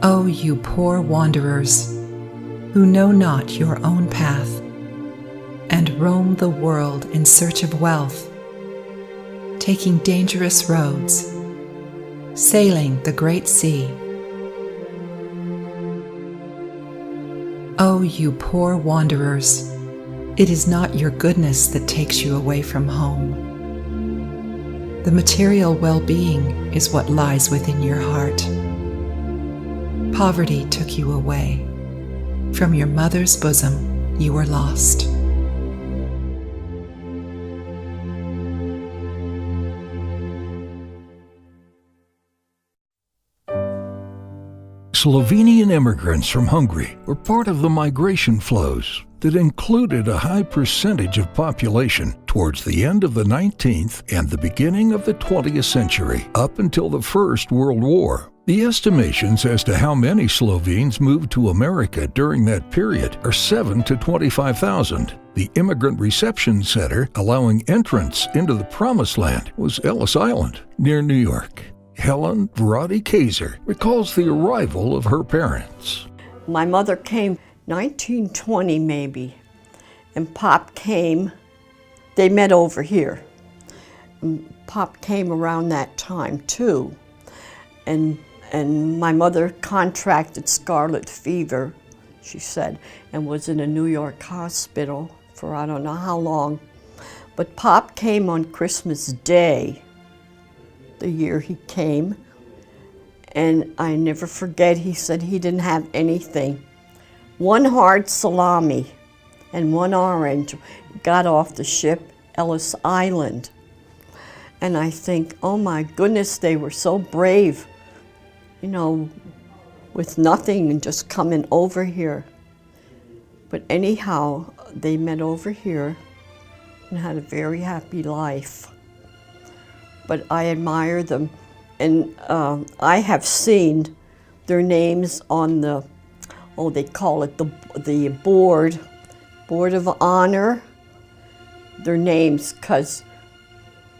O you poor wanderers, who know not your own path, and roam the world in search of wealth, taking dangerous roads, sailing the great sea. O you poor wanderers, it is not your goodness that takes you away from home. The material well-being is what lies within your heart. Poverty took you away. From your mother's bosom you were lost. Slovenian immigrants from Hungary were part of the migration flows that included a high percentage of population towards the end of the 19th and the beginning of the 20th century, up until the First World War. The estimations as to how many Slovenes moved to America during that period are 7 to 25,000. The Immigrant Reception Center allowing entrance into the Promised Land was Ellis Island, near New York. Helen Vrati Kaiser recalls the arrival of her parents. My mother came 1920 maybe, and Pop came. They met over here. And Pop came around that time too. And my mother contracted scarlet fever, she said, and was in a New York hospital for I don't know how long. But Pop came on Christmas Day, the year he came, and I never forget, he said he didn't have anything. One hard salami and one orange. Got off the ship, Ellis Island. And I think, oh my goodness, they were so brave, you know, with nothing and just coming over here. But anyhow, they met over here and had a very happy life. But I admire them, and I have seen their names on the, they call it the board of honor, their names, because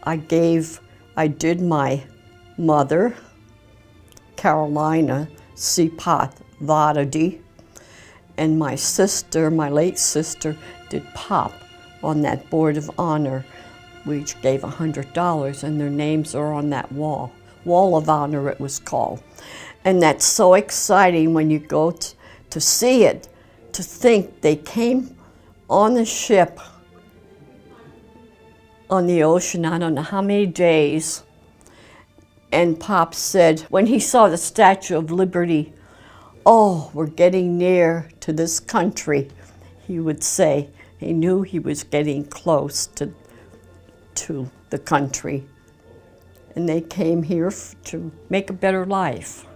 I did my mother, Carolina Sipat Vadadi, and my sister, my late sister, did Pop on that board of honor. We each gave $100, and their names are on that wall. Wall of Honor, it was called. And that's so exciting when you go to see it, to think they came on the ship on the ocean, I don't know how many days. And Pop said, when he saw the Statue of Liberty, oh, we're getting near to this country, he would say. He knew he was getting close to the country, and they came here to make a better life.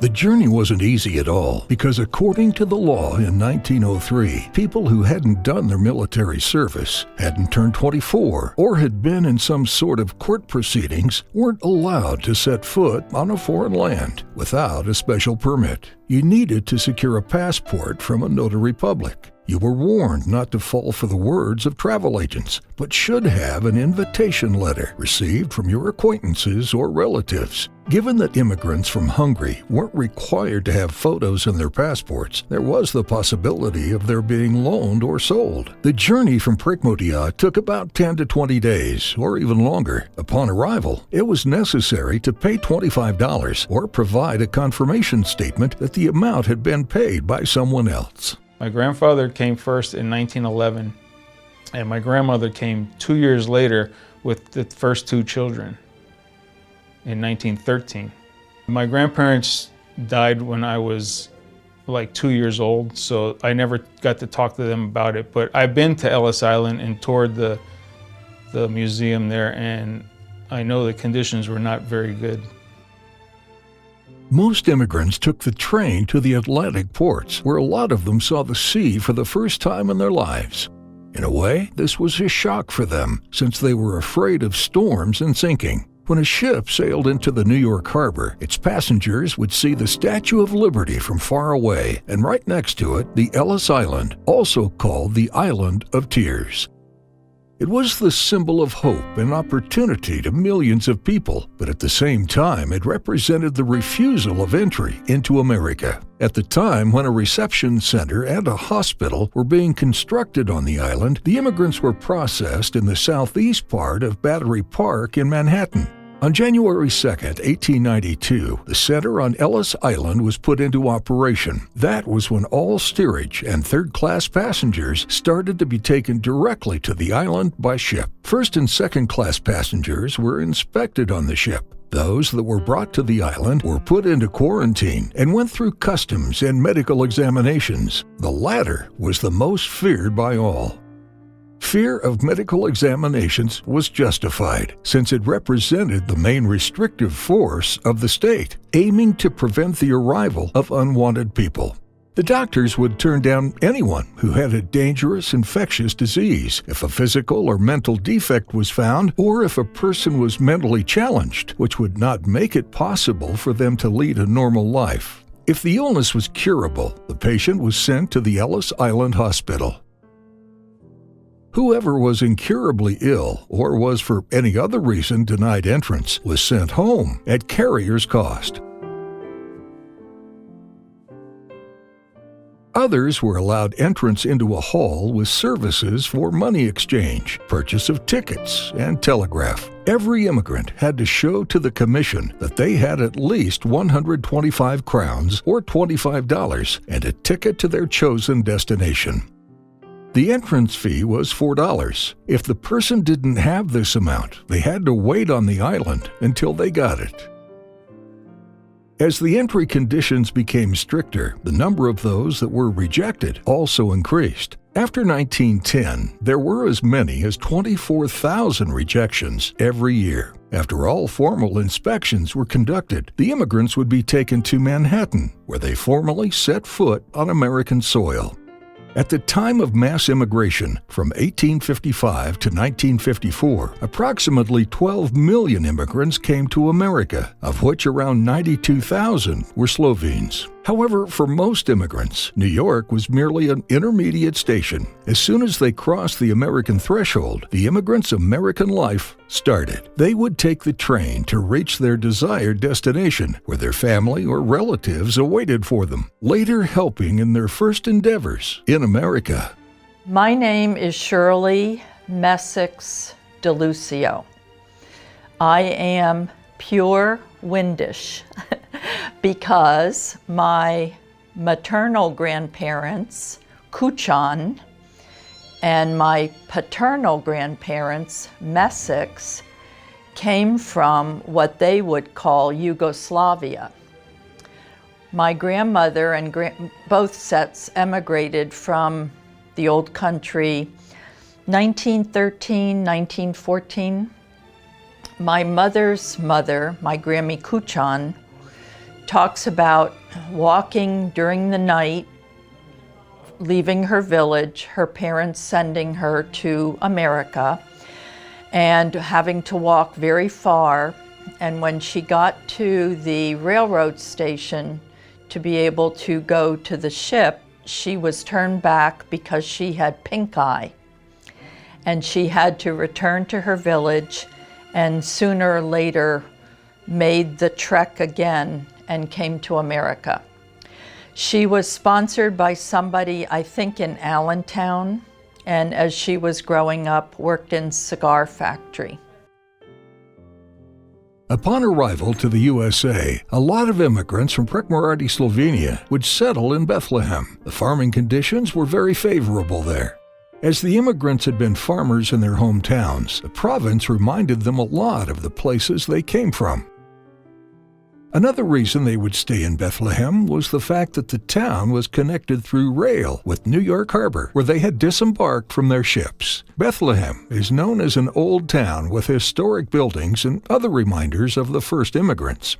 The journey wasn't easy at all because according to the law in 1903, people who hadn't done their military service, hadn't turned 24, or had been in some sort of court proceedings weren't allowed to set foot on a foreign land without a special permit. You needed to secure a passport from a notary public. You were warned not to fall for the words of travel agents, but should have an invitation letter received from your acquaintances or relatives. Given that immigrants from Hungary weren't required to have photos in their passports, there was the possibility of their being loaned or sold. The journey from Prekmurje took about 10 to 20 days, or even longer. Upon arrival, it was necessary to pay $25 or provide a confirmation statement that the amount had been paid by someone else. My grandfather came first in 1911, and my grandmother came 2 years later with the first two children in 1913. My grandparents died when I was like 2 years old, so I never got to talk to them about it. But I've been to Ellis Island and toured the museum there, and I know the conditions were not very good. Most immigrants took the train to the Atlantic ports, where a lot of them saw the sea for the first time in their lives. In a way, this was a shock for them, since they were afraid of storms and sinking. When a ship sailed into the New York harbor, its passengers would see the Statue of Liberty from far away, and right next to it, the Ellis Island, also called the Island of Tears. It was the symbol of hope and opportunity to millions of people, but at the same time it represented the refusal of entry into America. At the time when a reception center and a hospital were being constructed on the island, the immigrants were processed in the southeast part of Battery Park in Manhattan. On January 2, 1892, the center on Ellis Island was put into operation. That was when all steerage and third-class passengers started to be taken directly to the island by ship. First and second-class passengers were inspected on the ship. Those that were brought to the island were put into quarantine and went through customs and medical examinations. The latter was the most feared by all. Fear of medical examinations was justified, since it represented the main restrictive force of the state, aiming to prevent the arrival of unwanted people. The doctors would turn down anyone who had a dangerous infectious disease if a physical or mental defect was found, or if a person was mentally challenged, which would not make it possible for them to lead a normal life. If the illness was curable, the patient was sent to the Ellis Island Hospital. Whoever was incurably ill or was for any other reason denied entrance was sent home at carrier's cost. Others were allowed entrance into a hall with services for money exchange, purchase of tickets, and telegraph. Every immigrant had to show to the commission that they had at least 125 crowns or $25 and a ticket to their chosen destination. The entrance fee was $4. If the person didn't have this amount, they had to wait on the island until they got it. As the entry conditions became stricter, the number of those that were rejected also increased. After 1910, there were as many as 24,000 rejections every year. After all formal inspections were conducted, the immigrants would be taken to Manhattan, where they formally set foot on American soil. At the time of mass immigration, from 1855 to 1954, approximately 12 million immigrants came to America, of which around 92,000 were Slovenes. However, for most immigrants, New York was merely an intermediate station. As soon as they crossed the American threshold, the immigrants' American life started. They would take the train to reach their desired destination, where their family or relatives awaited for them, later helping in their first endeavors in America. My name is Shirley Messick DeLucio. I am pure Windish because my maternal grandparents, Kuchan, and my paternal grandparents, Messicks, came from what they would call Yugoslavia. My grandmother and both sets emigrated from the old country 1913, 1914. My mother's mother, my Grammy Kuchan, talks about walking during the night, leaving her village, her parents sending her to America, and having to walk very far. And when she got to the railroad station to be able to go to the ship, she was turned back because she had pink eye. And she had to return to her village, and sooner or later made the trek again and came to America. She was sponsored by somebody, I think in Allentown, and as she was growing up, worked in cigar factory. Upon arrival to the USA, a lot of immigrants from Prekmarati, Slovenia would settle in Bethlehem. The farming conditions were very favorable there. As the immigrants had been farmers in their hometowns, the province reminded them a lot of the places they came from. Another reason they would stay in Bethlehem was the fact that the town was connected through rail with New York Harbor, where they had disembarked from their ships. Bethlehem is known as an old town with historic buildings and other reminders of the first immigrants.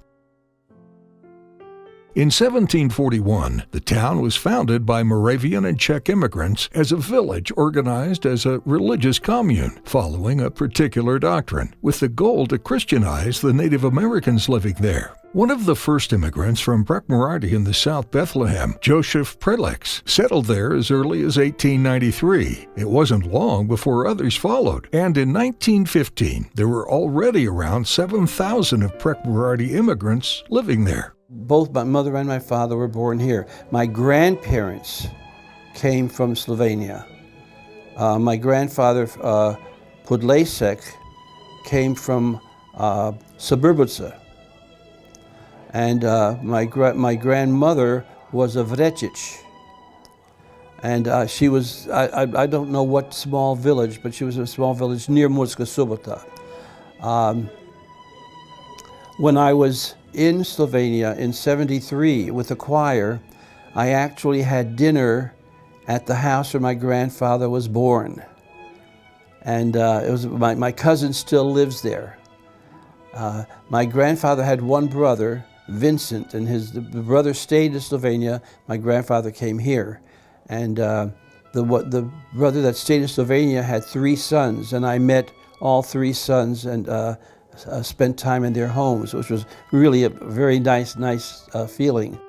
In 1741, the town was founded by Moravian and Czech immigrants as a village organized as a religious commune, following a particular doctrine, with the goal to Christianize the Native Americans living there. One of the first immigrants from Breckmoorarty in the South Bethlehem, Joseph Prelix, settled there as early as 1893. It wasn't long before others followed, and in 1915, there were already around 7,000 of Breckmoorarty immigrants living there. Both my mother and my father were born here. My grandparents came from Slovenia. My grandfather, Podlesek, came from Suburbica. And my grandmother was a Vrečić. And she was, I don't know what small village, but she was in a small village near Murska Sobota. When I was in Slovenia in '73 with the choir, I actually had dinner at the house where my grandfather was born. And it was my cousin still lives there. My grandfather had one brother, Vincent, and the brother stayed in Slovenia. My grandfather came here. And the brother that stayed in Slovenia had 3 sons, and I met all 3 sons and spent time in their homes, which was really a very nice feeling.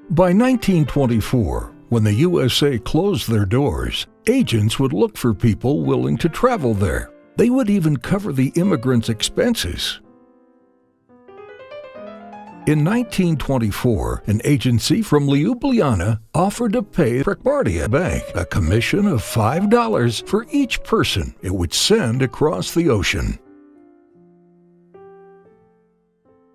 By 1924, when the USA closed their doors, agents would look for people willing to travel there. They would even cover the immigrants' expenses. In 1924, an agency from Ljubljana offered to pay Breckmoorarty Bank a commission of $5 for each person it would send across the ocean.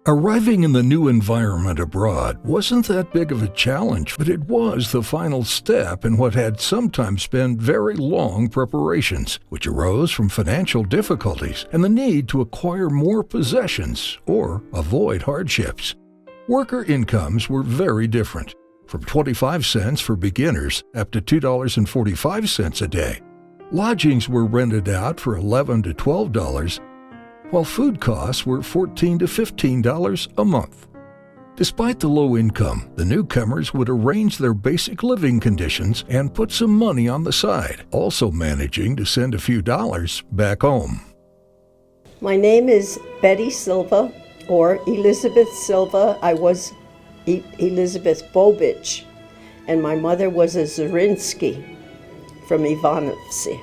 Arriving in the new environment abroad wasn't that big of a challenge, but it was the final step in what had sometimes been very long preparations, which arose from financial difficulties and the need to acquire more possessions or avoid hardships. Worker incomes were very different, from 25 cents for beginners up to $2.45 a day. Lodgings were rented out for $11 to $12, while food costs were $14 to $15 a month. Despite the low income, the newcomers would arrange their basic living conditions and put some money on the side, also managing to send a few dollars back home. My name is Betty Silva, or Elizabeth Silva. I was Elizabeth Bobich, and my mother was a Zarinsky from Ivanovci.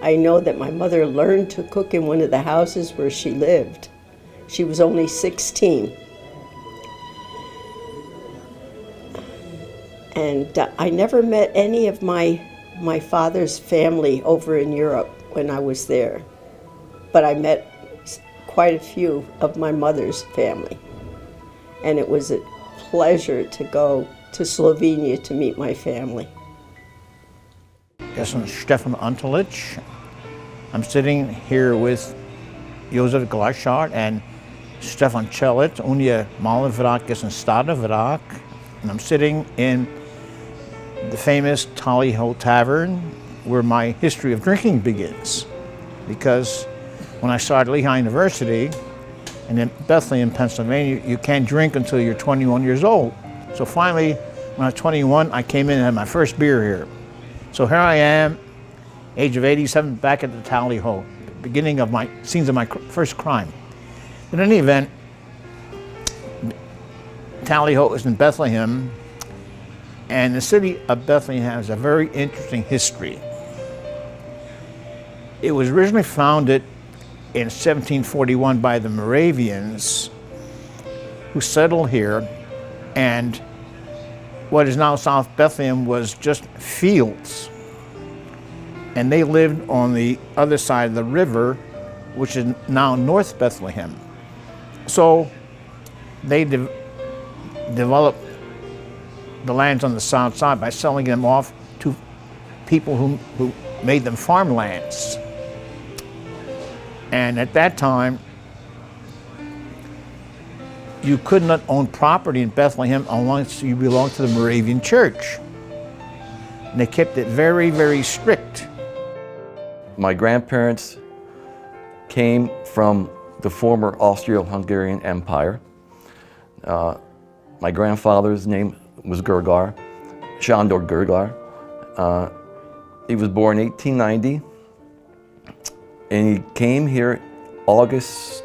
I know that my mother learned to cook in one of the houses where she lived. She was only 16. And I never met any of my father's family over in Europe when I was there. But I met quite a few of my mother's family. And it was a pleasure to go to Slovenia to meet my family. Yes, I'm Stefan Antolic. I'm sitting here with Jozef Glaschart and Stefan Celit, Unje Malenvrak is een Stadenvrak. And I'm sitting in the famous Tally Ho Tavern where my history of drinking begins. Because when I started Lehigh University, and in Bethlehem, Pennsylvania, you can't drink until you're 21 years old. So finally, when I was 21, I came in and had my first beer here. So here I am, age of 87, back at the Tally Ho, beginning of my scenes of my first crime. In any event, Tally Ho is in Bethlehem, and the city of Bethlehem has a very interesting history. It was originally founded in 1741 by the Moravians who settled here, and what is now South Bethlehem was just fields. And they lived on the other side of the river, which is now North Bethlehem. So they developed the lands on the south side by selling them off to people who made them farmlands. And at that time, you could not own property in Bethlehem unless you belonged to the Moravian Church. And they kept it very, very strict. My grandparents came from the former Austro-Hungarian Empire. My grandfather's name was Gergar, Shandor Gergar. He was born 1890, and he came here August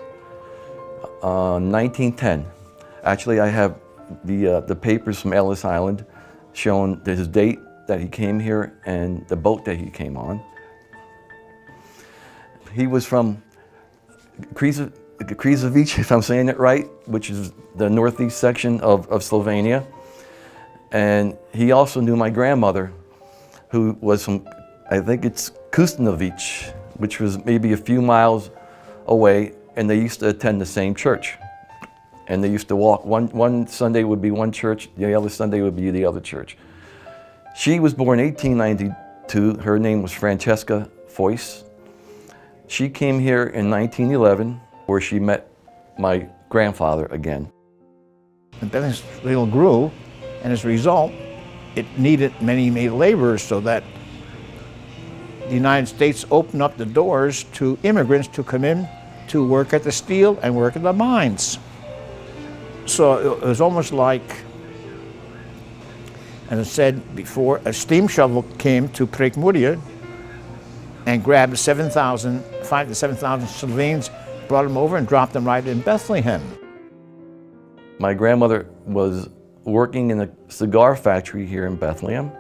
1910. Actually, I have the papers from Ellis Island showing his date that he came here and the boat that he came on. He was from Križević, if I'm saying it right, which is the northeast section of Slovenia. And he also knew my grandmother, who was from, I think it's Kustanović, which was maybe a few miles away, and they used to attend the same church. And they used to walk, one Sunday would be one church, the other Sunday would be the other church. She was born 1892, her name was Francesca Foyce. She came here in 1911, where she met my grandfather again. And Bethlehem grew, and as a result, it needed many laborers, so that the United States opened up the doors to immigrants to come in to work at the steel and work at the mines. So it was almost like, as I said before, a steam shovel came to Prekmuria and grabbed 5,000 to 7,000 Slovenes, brought them over and dropped them right in Bethlehem. My grandmother was working in a cigar factory here in Bethlehem,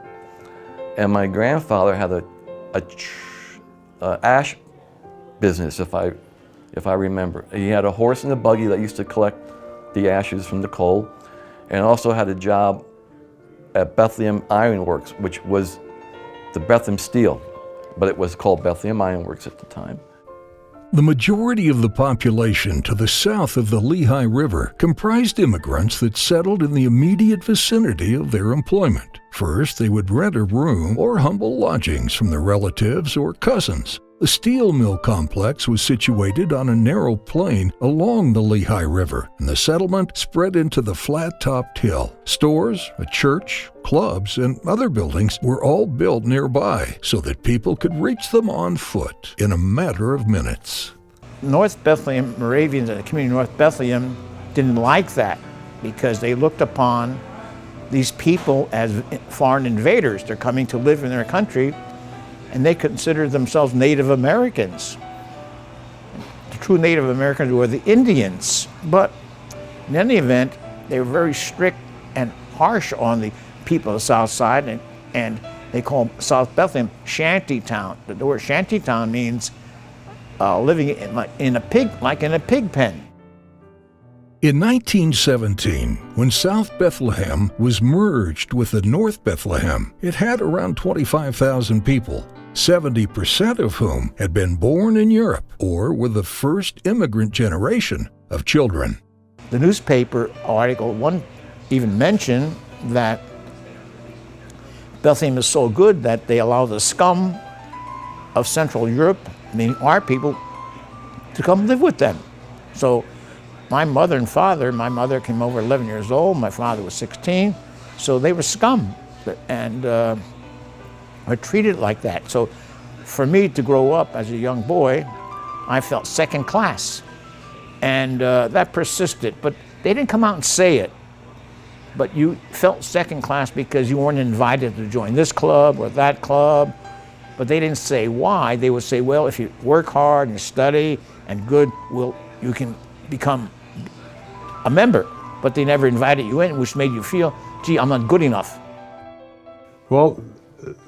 and my grandfather had a ash business, if I remember. He had a horse and a buggy that used to collect the ashes from the coal, and also had a job at Bethlehem Iron Works, which was the Bethlehem Steel, but it was called Bethlehem Iron Works at the time. The majority of the population to the south of the Lehigh River comprised immigrants that settled in the immediate vicinity of their employment. First, they would rent a room or humble lodgings from their relatives or cousins. The steel mill complex was situated on a narrow plain along the Lehigh River, and the settlement spread into the flat-topped hill. Stores, a church, clubs, and other buildings were all built nearby so that people could reach them on foot in a matter of minutes. North Bethlehem, Moravians and the community of North Bethlehem didn't like that because they looked upon these people as foreign invaders. They're coming to live in their country, and they considered themselves Native Americans. The true Native Americans were the Indians, but in any event, they were very strict and harsh on the people of the South Side, and they called South Bethlehem shanty town. The word shanty town means living in a pig pen. In 1917, when South Bethlehem was merged with the North Bethlehem, it had around 25,000 people, 70% of whom had been born in Europe or were the first immigrant generation of children. The newspaper article even mentioned that Bethlehem is so good that they allow the scum of Central Europe, meaning our people, to come live with them. So my mother and father, my mother came over 11 years old, my father was 16, so they were scum and are treated like that. So for me to grow up as a young boy, I felt second class, and that persisted, but they didn't come out and say it. But you felt second class because you weren't invited to join this club or that club, but they didn't say why. They would say, well, if you work hard and study and good, you can become a member, but they never invited you in, which made you feel, gee, I'm not good enough. Well,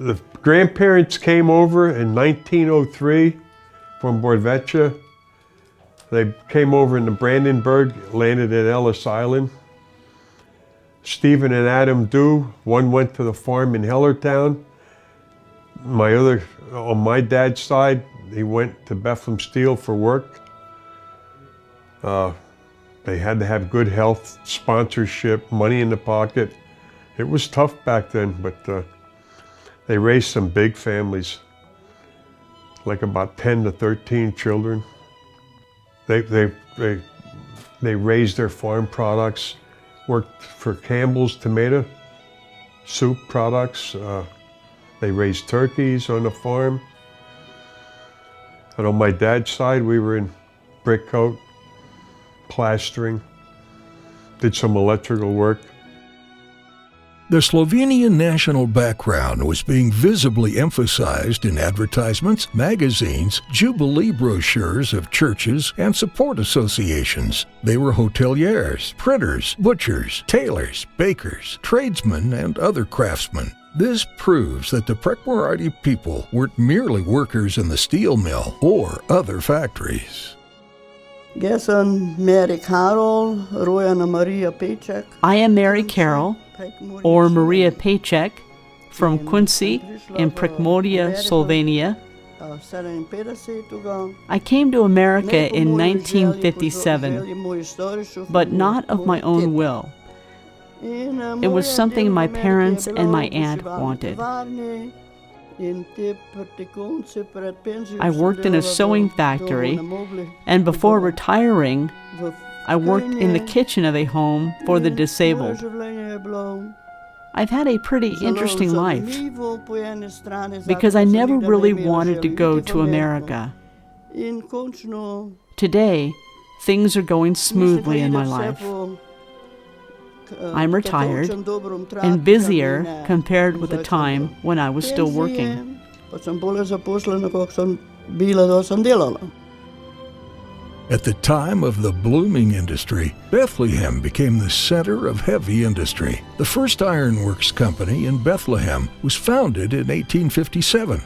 the grandparents came over in 1903 from Borvecha. They came over into Brandenburg, landed at Ellis Island. Stephen and Adam Dew, one went to the farm in Hellertown. On my dad's side, he went to Bethlehem Steel for work. They had to have good health, sponsorship, money in the pocket. It was tough back then, but they raised some big families, like about 10 to 13 children. They raised their farm products, worked for Campbell's tomato soup products. They raised turkeys on the farm. And on my dad's side, we were in brick coat, plastering. did some electrical work. The Slovenian national background was being visibly emphasized in advertisements, magazines, jubilee brochures of churches and support associations. They were hoteliers, printers, butchers, tailors, bakers, tradesmen, and other craftsmen. This proves that the Prekmurati people weren't merely workers in the steel mill or other factories. I am Mary Carroll, or Maria Paycheck, from Quincy in Prekmurje, Slovenia. I came to America in 1957, but not of my own will. It was something my parents and my aunt wanted. I worked in a sewing factory, and before retiring, I worked in the kitchen of a home for the disabled. I've had a pretty interesting life because I never really wanted to go to America. Today, things are going smoothly in my life. I'm retired and busier compared with the time when I was still working. At the time of the blooming industry, Bethlehem became the center of heavy industry. The first ironworks company in Bethlehem was founded in 1857.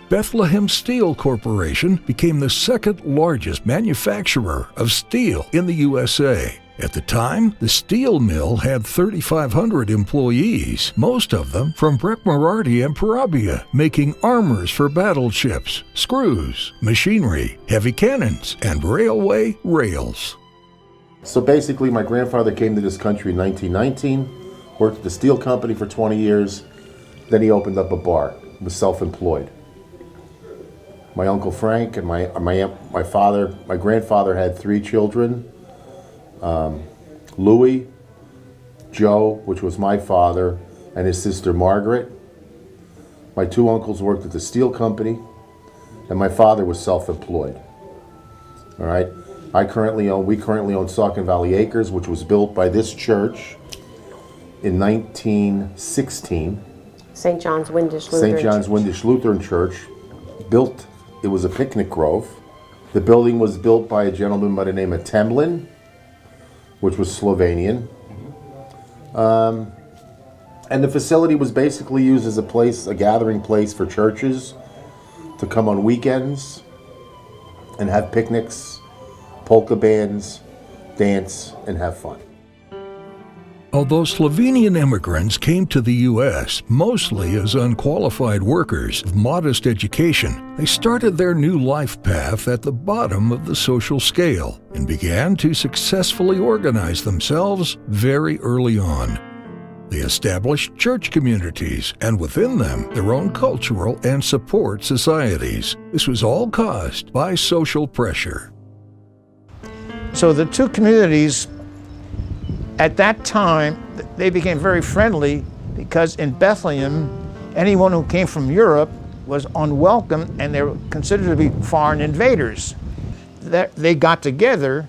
Bethlehem Steel Corporation became the second largest manufacturer of steel in the USA. At the time, the steel mill had 3,500 employees, most of them from Prekmurje and Parabia, making armors for battleships, screws, machinery, heavy cannons, and railway rails. So basically, my grandfather came to this country in 1919, worked at the steel company for 20 years, then he opened up a bar, was self-employed. My Uncle Frank and my grandfather had 3 children. Louis, Joe, which was my father, and his sister Margaret. My 2 uncles worked at the steel company, and my father was self-employed. All right. We currently own Saucon Valley Acres, which was built by this church in 1916. St. John's Windish Lutheran Church. It was a picnic grove. The building was built by a gentleman by the name of Temlin, which was Slovenian. And the facility was basically used as a gathering place for churches to come on weekends and have picnics, polka bands, dance, and have fun. Although Slovenian immigrants came to the U.S. mostly as unqualified workers of modest education, they started their new life path at the bottom of the social scale and began to successfully organize themselves very early on. They established church communities and within them their own cultural and support societies. This was all caused by social pressure. So the 2 communities at that time, they became very friendly because in Bethlehem, anyone who came from Europe was unwelcome and they were considered to be foreign invaders. They got together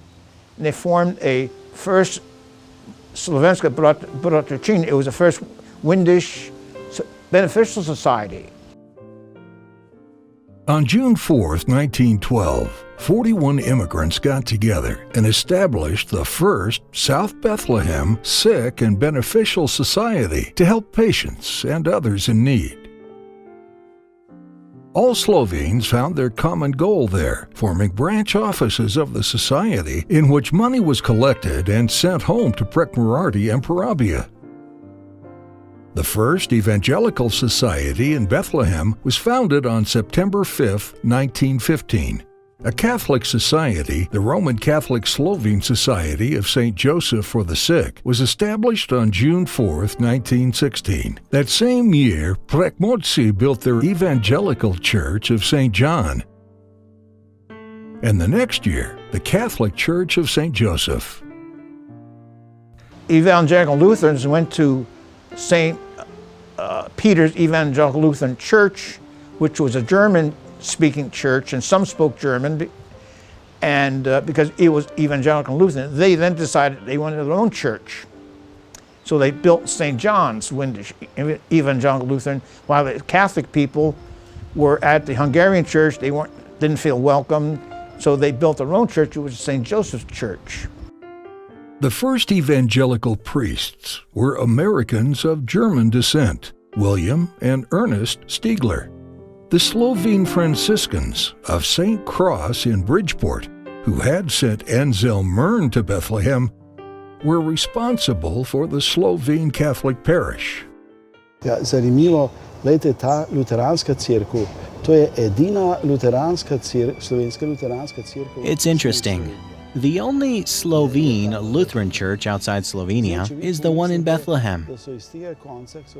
and they formed a first Slovenska Bratrčin. It was the first Windish beneficial society. On June 4th, 1912, 41 immigrants got together and established the first South Bethlehem Sick and Beneficial Society to help patients and others in need. All Slovenes found their common goal there, forming branch offices of the society in which money was collected and sent home to Prekmurje and Parabia. The first evangelical society in Bethlehem was founded on September 5, 1915. A Catholic society, the Roman Catholic Slovene Society of St. Joseph for the Sick, was established on June 4, 1916. That same year, Prekmurje built their evangelical church of St. John. And the next year, the Catholic Church of St. Joseph. Evangelical Lutherans went to St. Peter's Evangelical Lutheran Church, which was a German-speaking church, and some spoke German. And because it was evangelical Lutheran, they then decided they wanted their own church. So they built St. John's Windisch Evangelical Lutheran, while the Catholic people were at the Hungarian church. They didn't feel welcome, so they built their own church. It was St. Joseph's Church. The first evangelical priests were Americans of German descent, William and Ernest Stiegler. The Slovene Franciscans of St. Cross in Bridgeport, who had sent Anselm to Bethlehem, were responsible for the Slovene Catholic parish. Ja, zanimivo, gledajte, ta luteranska cerkev, to je edina luteranska slovenska luteranska cerkev. It's interesting. The only Slovene Lutheran church outside Slovenia is the one in Bethlehem.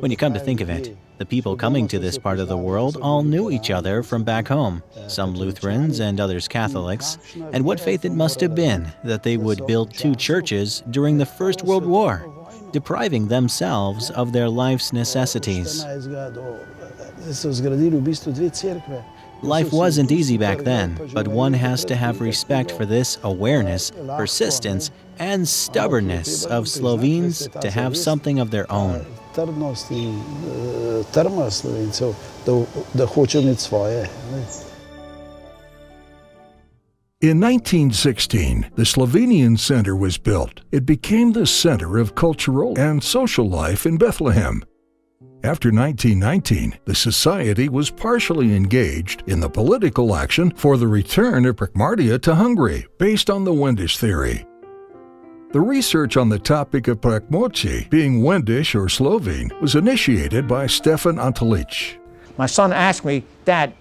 When you come to think of it, the people coming to this part of the world all knew each other from back home, some Lutherans and others Catholics, and what faith it must have been that they would build two churches during the First World War, depriving themselves of their life's necessities. Life wasn't easy back then, but one has to have respect for this awareness, persistence, and stubbornness of Slovenes to have something of their own. In 1916, the Slovenian Center was built. It became the center of cultural and social life in Bethlehem. After 1919, the society was partially engaged in the political action for the return of Prekmartia to Hungary, based on the Wendish theory. The research on the topic of Prekmartia being Wendish or Slovene was initiated by Stefan Antolic. My son asked me, "Dad,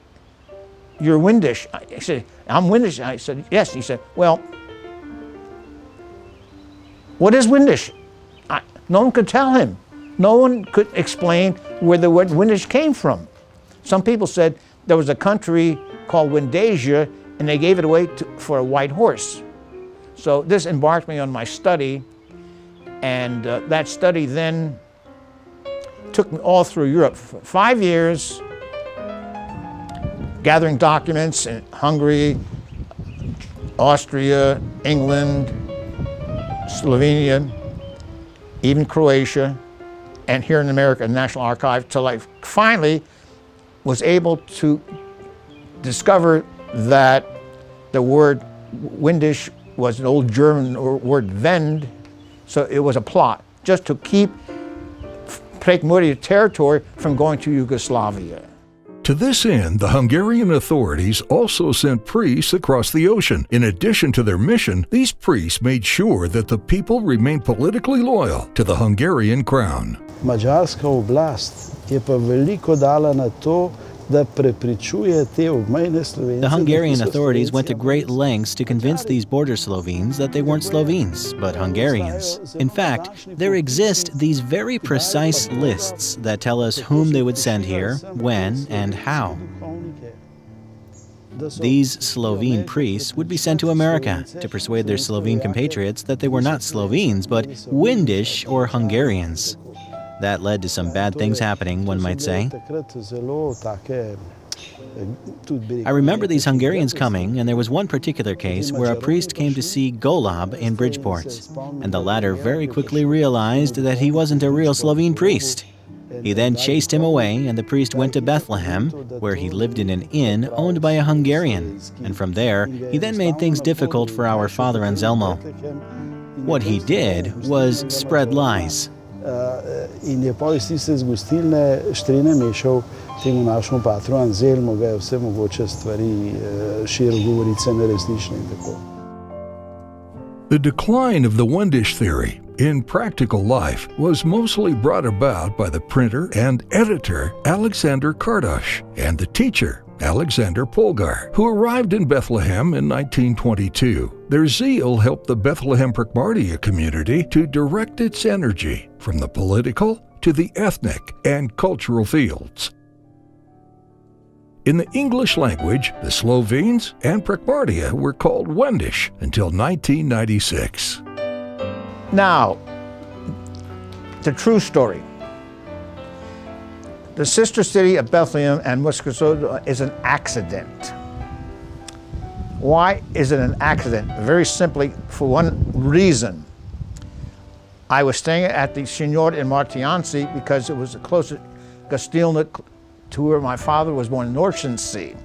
you're Wendish?" I said, "I'm Wendish." I said, "Yes." He said, "Well, what is Wendish?" No one could tell him. No one could explain where the word Windisch came from. Some people said there was a country called Windasia, and they gave it away for a white horse. So this embarked me on my study, and that study then took me all through Europe for 5 years, gathering documents in Hungary, Austria, England, Slovenia, even Croatia, and here in America, the National Archive, till I finally was able to discover that the word Windisch was an old German word Wend, so it was a plot just to keep Prekmartia territory from going to Yugoslavia. To this end, the Hungarian authorities also sent priests across the ocean. In addition to their mission, these priests made sure that the people remained politically loyal to the Hungarian crown. Mađarska oblast je pa veliko dala na to, da prepričuje te obmejne Slovence. The Hungarian authorities went to great lengths to convince these border Slovenes that they weren't Slovenes, but Hungarians. In fact, there exist these very precise lists that tell us whom they would send here, when, and how. These Slovene priests would be sent to America to persuade their Slovene compatriots that they were not Slovenes, but Windisch or Hungarians. That led to some bad things happening, one might say. I remember these Hungarians coming, and there was one particular case where a priest came to see Golob in Bridgeport, and the latter very quickly realized that he wasn't a real Slovene priest. He then chased him away, and the priest went to Bethlehem, where he lived in an inn owned by a Hungarian, and from there, he then made things difficult for our father Anselmo. What he did was spread lies. In je pol iz tiste zgostilne štrene mešal temu našemu patru Anselmu, ga je vse mogoče stvari širil govorice neresnične in tako. The decline of the Wendish theory in practical life was mostly brought about by the printer and editor Alexander Kardosh and the teacher Alexander Polgar, who arrived in Bethlehem in 1922. Their zeal helped the Bethlehem Prekmartia community to direct its energy from the political to the ethnic and cultural fields. In the English language, the Slovenes and Prekmartia were called Wendisch until 1996. Now, the true story. The sister city of Bethlehem and Muskosodo is an accident. Why is it an accident? Very simply, for one reason. I was staying at the Signor in Martianzi because it was the closest Castilna to where my father was born in Nordsee.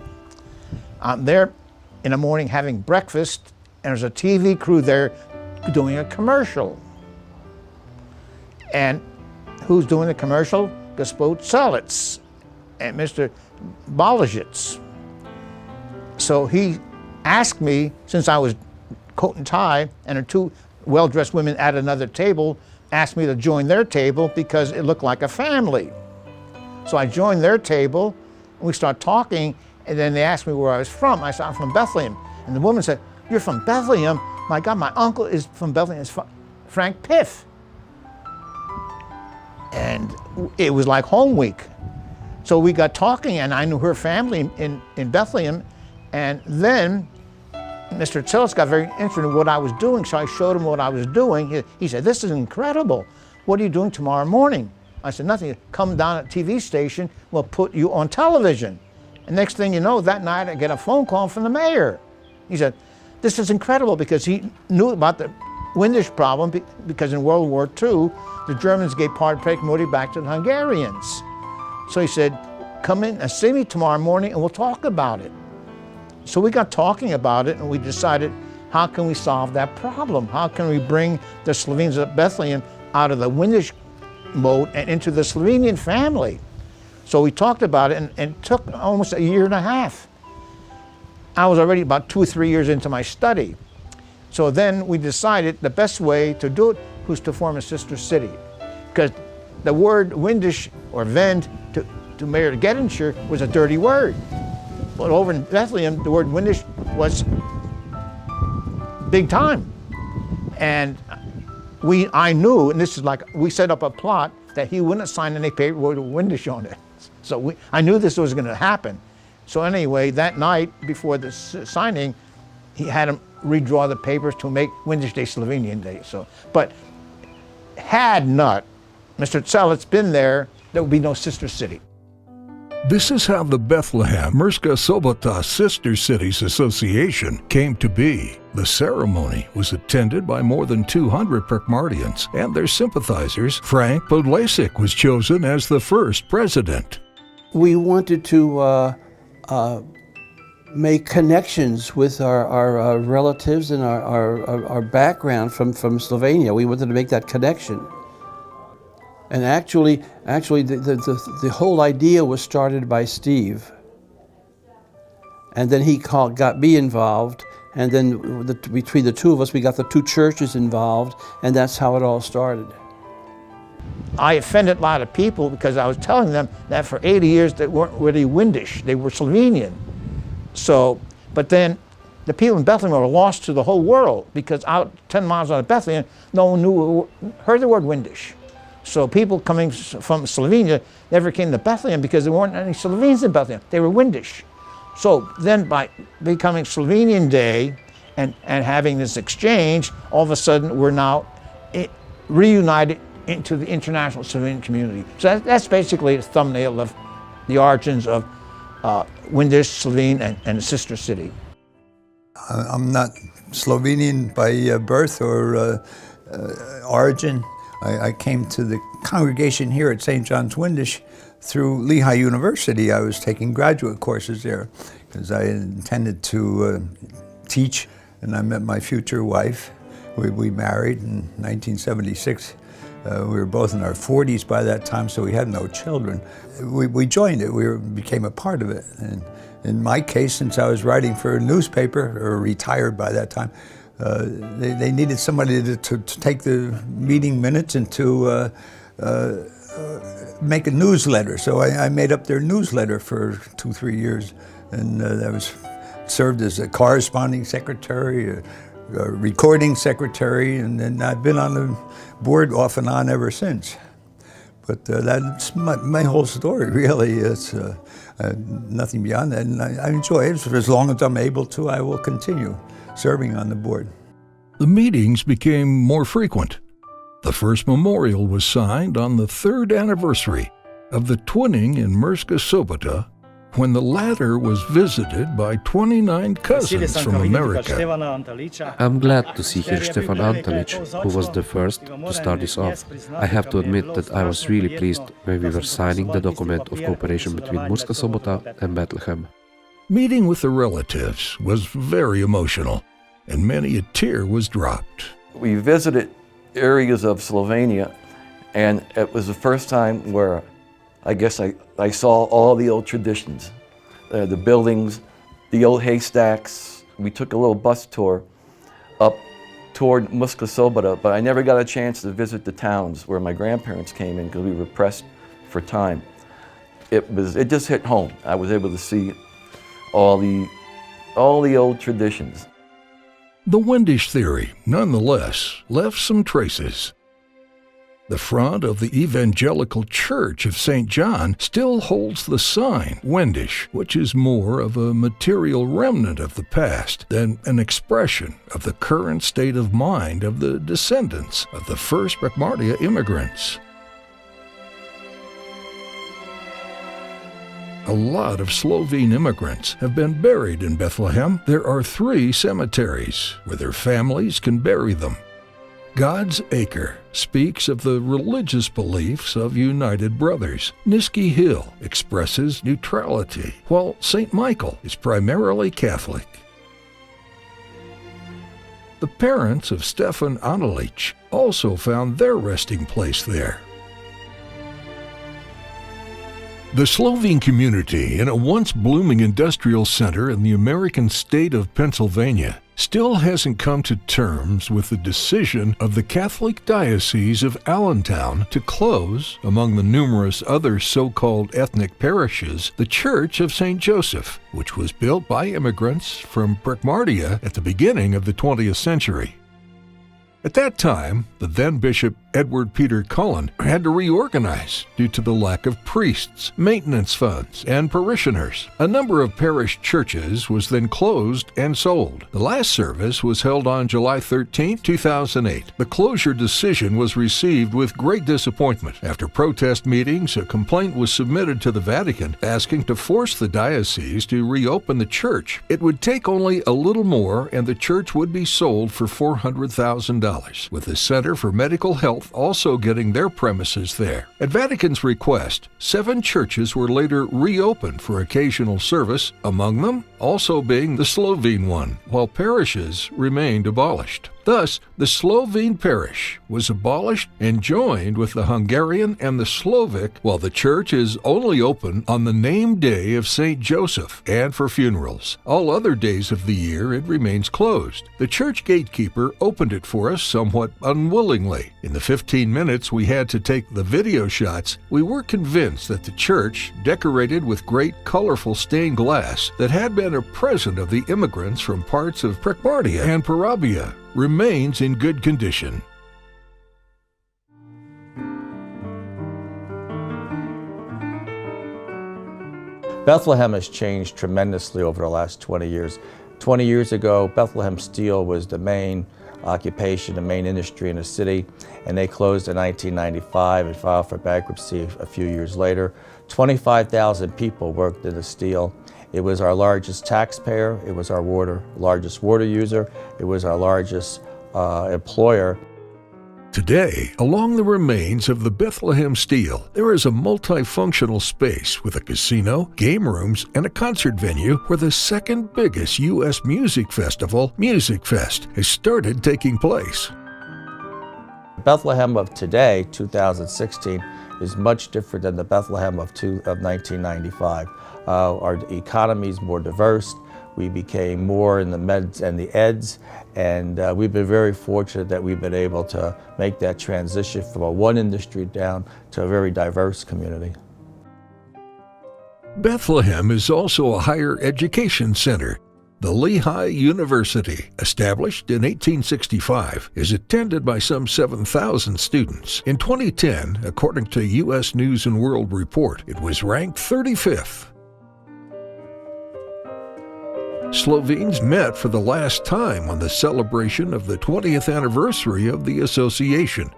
I'm there in the morning having breakfast, and there's a TV crew there doing a commercial. And who's doing the commercial? Gospod Selitz and Mr. Balajits. So he asked me, since I was coat and tie, and the two well-dressed women at another table asked me to join their table because it looked like a family. So I joined their table, and we started talking, and then they asked me where I was from. I said, I'm from Bethlehem. And the woman said, you're from Bethlehem? My God, my uncle is from Bethlehem. It's Frank Piff. And it was like home week. So we got talking, and I knew her family in Bethlehem. And then Mr. Tillis got very interested in what I was doing, so I showed him what I was doing. He said, this is incredible. What are you doing tomorrow morning? I said, nothing. Come down at TV station, we'll put you on television. And next thing you know, that night I get a phone call from the mayor. He said, this is incredible, because he knew about the Windish problem, because in World War II, the Germans gave part of Prekmuri back to the Hungarians. So he said, come in and see me tomorrow morning and we'll talk about it. So we got talking about it, and we decided, how can we solve that problem? How can we bring the Slovenes of Bethlehem out of the Windish mode and into the Slovenian family? So we talked about it, and it took almost a year and a half. I was already about 2 or 3 years into my study. So then we decided the best way to do it was to form a sister city. Because the word Windish, or Vend, to Mayor Gedenscher was a dirty word. But over in Bethlehem, the word Windish was big time. And I knew, and this is like, we set up a plot that he wouldn't sign any paper with Windish on it. So I knew this was going to happen. So anyway, that night before the signing, he had him redraw the papers to make Windish Day Slovenian Day. So, but had not Mr. Selitz been there, there would be no sister city. This is how the Bethlehem Murska Sobota Sister Cities Association came to be. The ceremony was attended by more than 200 Prekmartians and their sympathizers. Frank Podlasic was chosen as the first president. We wanted to make connections with our relatives and our background from Slovenia. We wanted to make that connection. And actually, the whole idea was started by Steve. And then he got me involved, and then between the two of us, we got the two churches involved, and that's how it all started. I offended a lot of people because I was telling them that for 80 years they weren't really Windish, they were Slovenian. So, but then the people in Bethlehem were lost to the whole world, because out 10 miles out of Bethlehem, no one heard the word Windish. So people coming from Slovenia never came to Bethlehem because there weren't any Slovenes in Bethlehem. They were Windish. So then by becoming Slovenian Day and having this exchange, all of a sudden we're now reunited into the international Slovenian community. So that's basically a thumbnail of the origins of Windish, Slovene, and sister city. I'm not Slovenian by birth or origin. I came to the congregation here at St. John's Windish through Lehigh University. I was taking graduate courses there because I intended to teach, and I met my future wife. We married in 1976. We were both in our 40s by that time, so we had no children. We joined it, we became a part of it. And in my case, since I was writing for a newspaper, or retired by that time, they needed somebody to take the meeting minutes and to make a newsletter. So I made up their newsletter for 2-3 years, and I served as a corresponding secretary, a recording secretary, and then I've been on the board off and on ever since. But that's my whole story, really. It's nothing beyond that, and I enjoy it. For as long as I'm able to, I will continue serving on the board. The meetings became more frequent. The first memorial was signed on the 3rd anniversary of the twinning in Murska Sobota, when the latter was visited by 29 cousins from America. I'm glad to see here Stefan Antalic, who was the first to start this off. I have to admit that I was really pleased when we were signing the document of cooperation between Murska Sobota and Bethlehem. Meeting with the relatives was very emotional, and many a tear was dropped. We visited areas of Slovenia, and it was the first time where I guess I saw all the old traditions, the buildings, the old haystacks. We took a little bus tour up toward Murska Sobota, but I never got a chance to visit the towns where my grandparents came in because we were pressed for time. It just hit home. I was able to see all the old traditions. The Wendish theory, nonetheless, left some traces. The front of the Evangelical Church of St. John still holds the sign, Wendish, which is more of a material remnant of the past than an expression of the current state of mind of the descendants of the first Prekmartia immigrants. A lot of Slovene immigrants have been buried in Bethlehem. There are 3 cemeteries where their families can bury them. God's Acre speaks of the religious beliefs of United Brothers. Niski Hill expresses neutrality, while St. Michael is primarily Catholic. The parents of Stefan Antalic also found their resting place there. The Slovene community in a once blooming industrial center in the American state of Pennsylvania still hasn't come to terms with the decision of the Catholic Diocese of Allentown to close, among the numerous other so-called ethnic parishes, the Church of St. Joseph, which was built by immigrants from Prekmartia at the beginning of the 20th century. At that time, the then Bishop Edward Peter Cullen had to reorganize due to the lack of priests, maintenance funds, and parishioners. A number of parish churches was then closed and sold. The last service was held on July 13, 2008. The closure decision was received with great disappointment. After protest meetings, a complaint was submitted to the Vatican asking to force the diocese to reopen the church. It would take only a little more and the church would be sold for $400,000, with the Center for Medical Health also getting their premises there. At Vatican's request, 7 churches were later reopened for occasional service, among them also being the Slovene one, while parishes remained abolished. Thus, the Slovene parish was abolished and joined with the Hungarian and the Slovak, while the church is only open on the named day of St. Joseph and for funerals. All other days of the year it remains closed. The church gatekeeper opened it for us somewhat unwillingly. In the 15 minutes we had to take the video shots, we were convinced that the church, decorated with great colorful stained glass that had been a present of the immigrants from parts of Prekmartia and Parabia, remains in good condition. Bethlehem has changed tremendously over the last 20 years. 20 years ago, Bethlehem Steel was the main occupation, the main industry in the city, and they closed in 1995 and filed for bankruptcy a few years later. 25,000 people worked in the steel. It was our largest taxpayer, it was our largest water user, it was our largest employer. Today, along the remains of the Bethlehem Steel, there is a multifunctional space with a casino, game rooms, and a concert venue where the second biggest U.S. music festival, Music Fest, has started taking place. Bethlehem of today, 2016, is much different than the Bethlehem of 1995. Our economy is more diverse. We became more in the meds and the eds, and we've been very fortunate that we've been able to make that transition from one industry down to a very diverse community. Bethlehem is also a higher education center. The Lehigh University, established in 1865, is attended by some 7,000 students. In 2010, according to U.S. News & World Report, it was ranked 35th. Slovenes met for the last time on the celebration of the 20th anniversary of the association.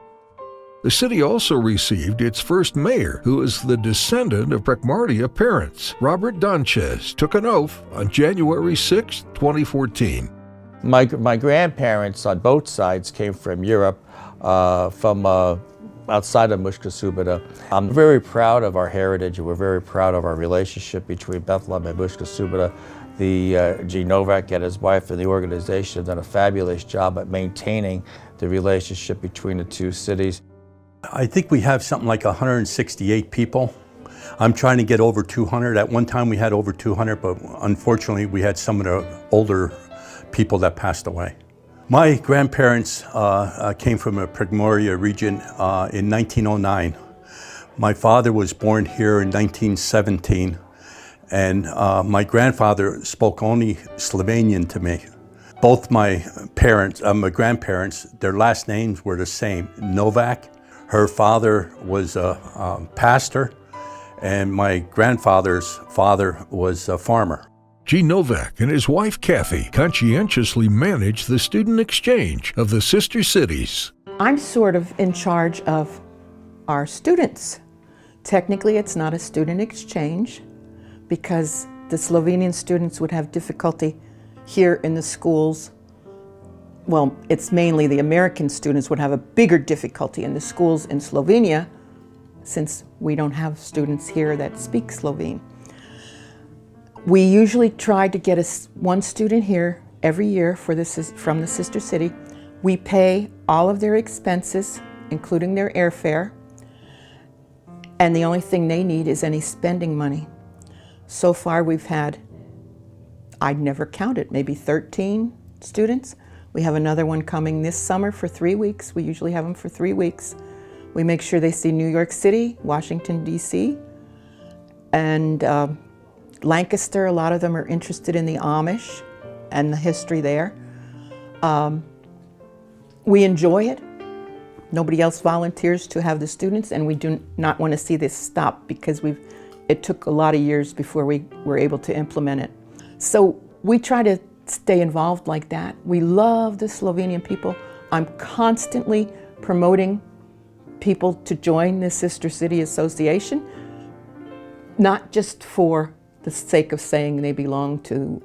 The city also received its first mayor, who is the descendant of Prekmartia parents. Robert Donchez took an oath on January 6, 2014. My grandparents on both sides came from Europe, from outside of Mushka Subota. I'm very proud of our heritage, and we're very proud of our relationship between Bethlehem and Mushka Subota. G. Novak and his wife and the organization have done a fabulous job at maintaining the relationship between the two cities. I think we have something like 168 people. I'm trying to get over 200. At one time we had over 200, but unfortunately we had some of the older people that passed away. My grandparents came from the Prekmartia region in 1909. My father was born here in 1917, and my grandfather spoke only Slovenian to me. Both my parents, my grandparents, their last names were the same, Novak. Her father was a pastor, and my grandfather's father was a farmer. G. Novak and his wife Kathy conscientiously manage the student exchange of the sister cities. I'm sort of in charge of our students. Technically, it's not a student exchange because the Slovenian students would have difficulty here in the schools. Well, it's mainly the American students would have a bigger difficulty in the schools in Slovenia since we don't have students here that speak Slovene. We usually try to get one student here every year from the sister city. We pay all of their expenses, including their airfare, and the only thing they need is any spending money. So far we've had, I'd never counted, maybe 13 students. We have another one coming this summer for 3 weeks. We usually have them for 3 weeks. We make sure they see New York City, Washington, D.C., and Lancaster. A lot of them are interested in the Amish and the history there. We enjoy it. Nobody else volunteers to have the students, and we do not want to see this stop because it took a lot of years before we were able to implement it. So we try to stay involved like that. We love the Slovenian people. I'm constantly promoting people to join the Sister City Association, not just for the sake of saying they belong to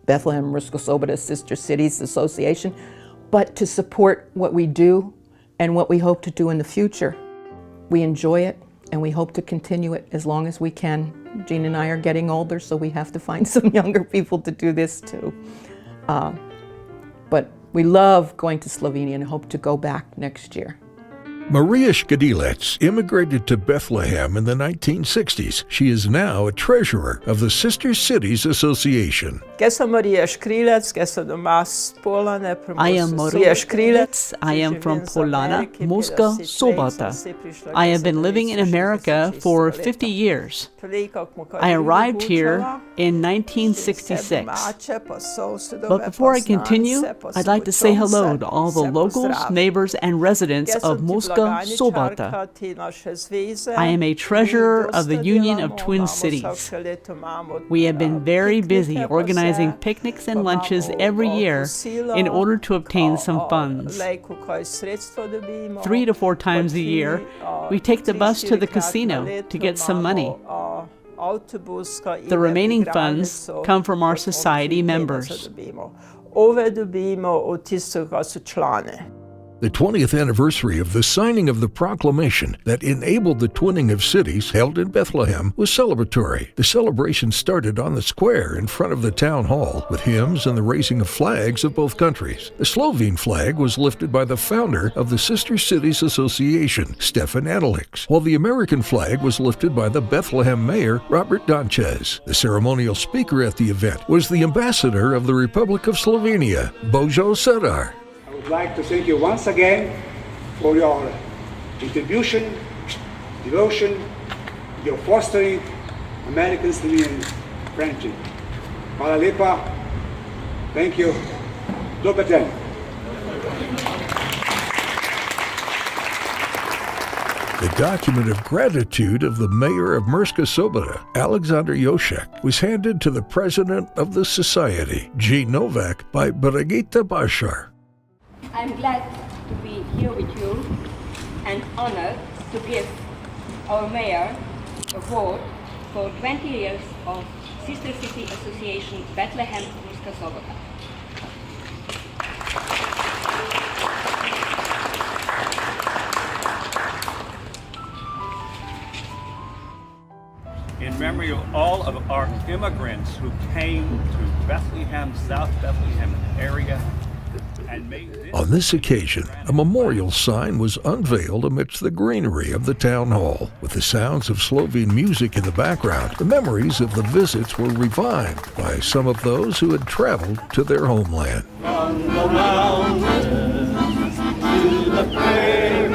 Bethlehem Murska Sobota Sister Cities Association, but to support what we do and what we hope to do in the future. We enjoy it and we hope to continue it as long as we can. Jean and I are getting older, so we have to find some younger people to do this too. But we love going to Slovenia and hope to go back next year. Maria Škadilec immigrated to Bethlehem in the 1960s. She is now a treasurer of the Sister Cities Association. I am Maria Škrilec. I am from Polana, Murska Sobota. I have been living in America for 50 years. I arrived here in 1966. But before I continue, I'd like to say hello to all the locals, neighbors, and residents of Murska Sobota. I am a treasurer of the Union of Twin Cities. We have been very busy organizing picnics and lunches every year in order to obtain some funds. 3 to 4 times a year, we take the bus to the casino to get some money. The remaining funds come from our society members. The 20th anniversary of the signing of the proclamation that enabled the twinning of cities held in Bethlehem was celebratory. The celebration started on the square in front of the town hall with hymns and the raising of flags of both countries. The Slovene flag was lifted by the founder of the Sister Cities Association, Stefan Antelix, while the American flag was lifted by the Bethlehem mayor, Robert Donchez. The ceremonial speaker at the event was the ambassador of the Republic of Slovenia, Božo Sedar. I would like to thank you once again for your contribution, devotion, your fostering American-Slovenian friendship. Hvala lepa. Thank you. Dobar dan. The document of gratitude of the mayor of Murska Sobota, Alexander Jošek, was handed to the president of the society, G. Novak, by Brigitte Bashar. I'm glad to be here with you and honored to give our mayor award for 20 years of Sister City Association Bethlehem Ruska Sobota. In memory of all of our immigrants who came to Bethlehem, South Bethlehem area, and made this. On this occasion, a memorial sign was unveiled amidst the greenery of the town hall. With the sounds of Slovene music in the background, the memories of the visits were revived by some of those who had traveled to their homeland. From the mountains to the prairie,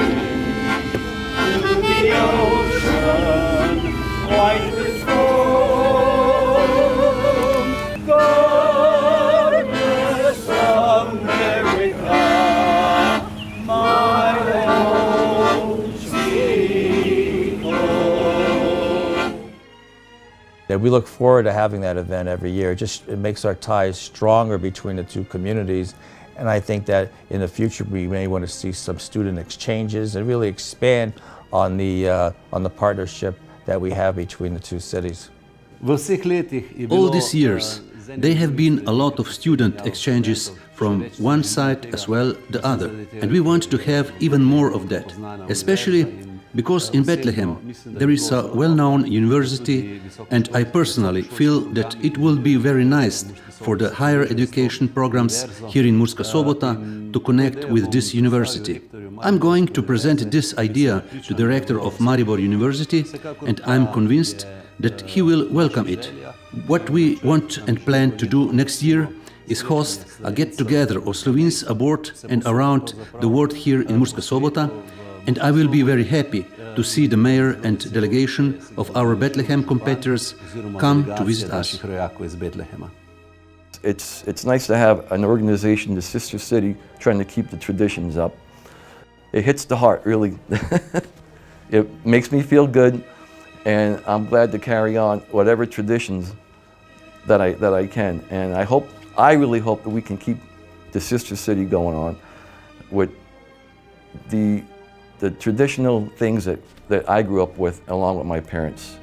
to the ocean, white with foam, God bless America, my home sweet home. That we look forward to having that event every year. It makes our ties stronger between the two communities. And I think that in the future we may want to see some student exchanges and really expand on the partnership that we have between the two cities. All these years, there have been a lot of student exchanges from one side as well the other, and we want to have even more of that, especially because in Bethlehem there is a well-known university, and I personally feel that it will be very nice for the higher education programs here in Murska Sobota to connect with this university. I'm going to present this idea to the rector of Maribor University, and I'm convinced that he will welcome it. What we want and plan to do next year is host a get-together of Slovenes aboard and around the world here in Murska Sobota, and I will be very happy to see the mayor and delegation of our Bethlehem competitors come to visit us. It's nice to have an organization, the Sister City, trying to keep the traditions up. It hits the heart, really. It makes me feel good, and I'm glad to carry on whatever traditions that I can. And I really hope that we can keep the Sister City going on with the traditional things that I grew up with along with my parents.